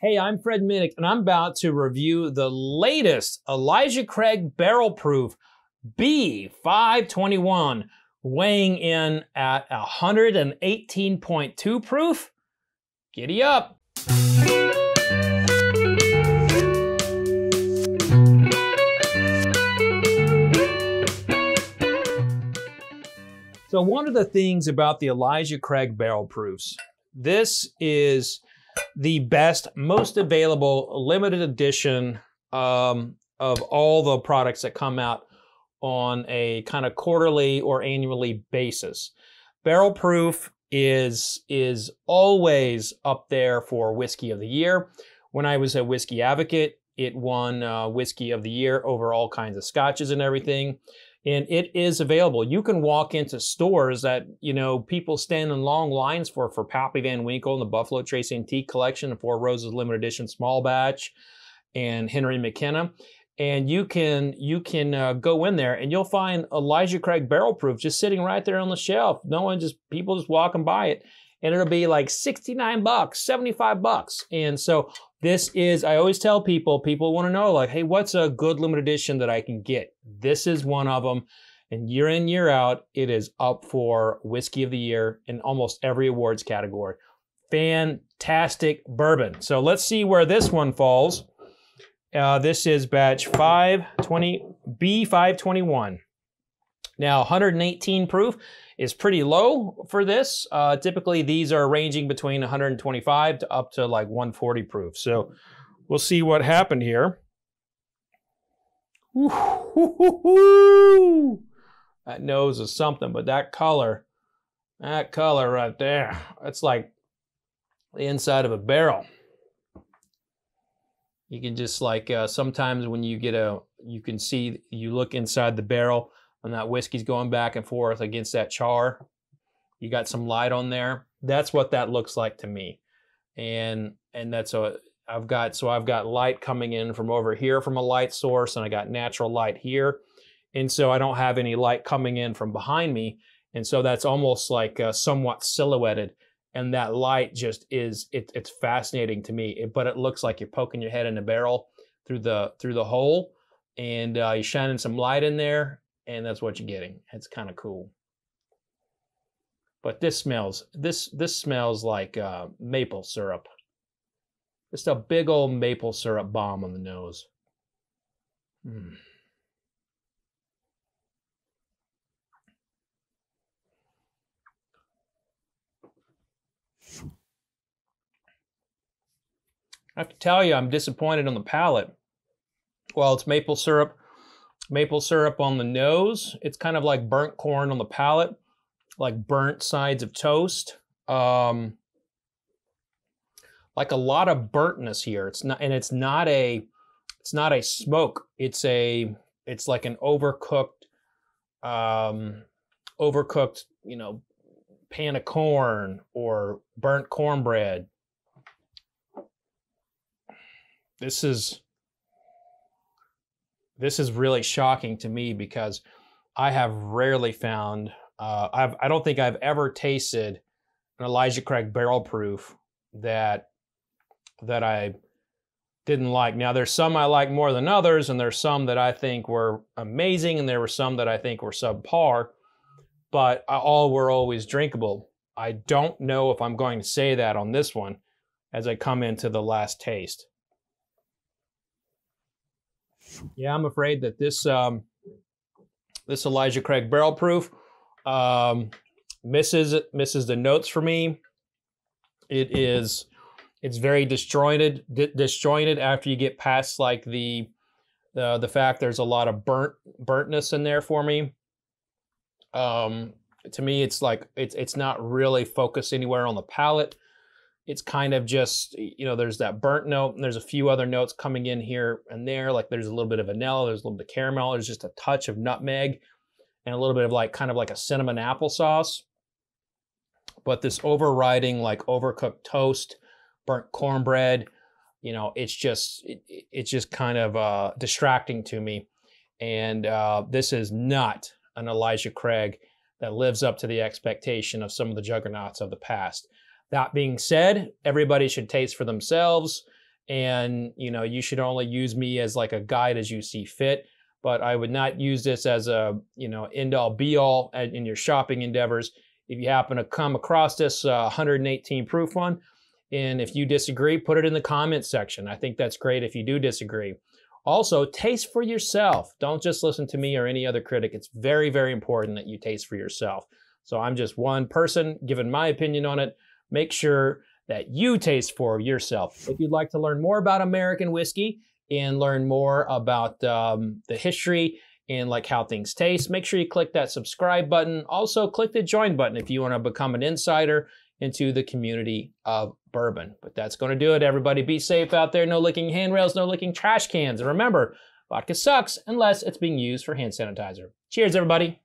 Hey, I'm Fred Minnick, and I'm about to review the latest Elijah Craig Barrel Proof B521, weighing in at 118.2 proof. Giddy up. So one of the things about the Elijah Craig Barrel Proofs, this is the best, most available limited edition of all the products that come out on a kind of quarterly or annually basis. Barrel Proof is always up there for Whiskey of the Year. When I was a Whiskey Advocate, it won Whiskey of the Year over all kinds of scotches and everything. And it is available. You can walk into stores that, you know, people stand in long lines for Pappy Van Winkle and the Buffalo Trace Antique Collection, the Four Roses Limited Edition Small Batch, and Henry McKenna. And you can go in there and you'll find Elijah Craig Barrel Proof just sitting right there on the shelf. People just walking by it. And it'll be like 69 bucks, 75 bucks. And so this is, I always tell people want to know, like, hey, what's a good limited edition that I can get? This is one of them. And year in, year out, it is up for Whiskey of the Year in almost every awards category. Fantastic bourbon. So let's see where this one falls. This is batch B521. Now, 118 proof is pretty low for this. Typically, these are ranging between 125 to up to like 140 proof. So we'll see what happened here. Woo-hoo-hoo-hoo. That nose is something, but that color right there, that's like the inside of a barrel. You can just like, sometimes when you get you can see, you look inside the barrel and that whiskey's going back and forth against that char. You got some light on there. That's what that looks like to me. And that's I've got light coming in from over here from a light source, and I got natural light here. And so I don't have any light coming in from behind me. And so that's almost like somewhat silhouetted. And that light just is, it's fascinating to me. But it looks like you're poking your head in the barrel through the hole, and you're shining some light in there, and that's what you're getting. It's kind of cool. But this smells like maple syrup. Just a big old maple syrup bomb on the nose. I have to tell you, I'm disappointed on the palate. Well, it's maple syrup on the nose. It's kind of like burnt corn on the palate, like burnt sides of toast. Like a lot of burntness here. It's not a smoke. It's like an overcooked, you know, pan of corn or burnt cornbread. This is really shocking to me because I have rarely found, I don't think I've ever tasted an Elijah Craig Barrel Proof that I didn't like. Now, there's some I like more than others, and there's some that I think were amazing, and there were some that I think were subpar, but all were always drinkable. I don't know if I'm going to say that on this one as I come into the last taste. Yeah, I'm afraid that this Elijah Craig Barrel Proof misses the notes for me. It's very disjointed after you get past like the fact there's a lot of burntness in there for me. To me, it's like it's not really focused anywhere on the palate. It's kind of just, you know, there's that burnt note, and there's a few other notes coming in here and there. Like there's a little bit of vanilla, there's a little bit of caramel, there's just a touch of nutmeg, and a little bit of like kind of like a cinnamon applesauce. But this overriding like overcooked toast, burnt cornbread, you know, it's just kind of distracting to me. And this is not an Elijah Craig that lives up to the expectation of some of the juggernauts of the past. That being said, everybody should taste for themselves and you should only use me as like a guide as you see fit. But I would not use this as a end-all be-all in your shopping endeavors. If you happen to come across this 118 proof one, and if you disagree, put it in the comments section. I think that's great if you do disagree. Also, taste for yourself. Don't just listen to me or any other critic. It's very, very important that you taste for yourself. So I'm just one person giving my opinion on it. Make sure that you taste for yourself. If you'd like to learn more about American whiskey and learn more about the history and like how things taste, make sure you click that subscribe button. Also, click the join button if you want to become an insider into the community of bourbon. But that's going to do it, everybody. Be safe out there. No licking handrails, no licking trash cans. And remember, vodka sucks unless it's being used for hand sanitizer. Cheers, everybody.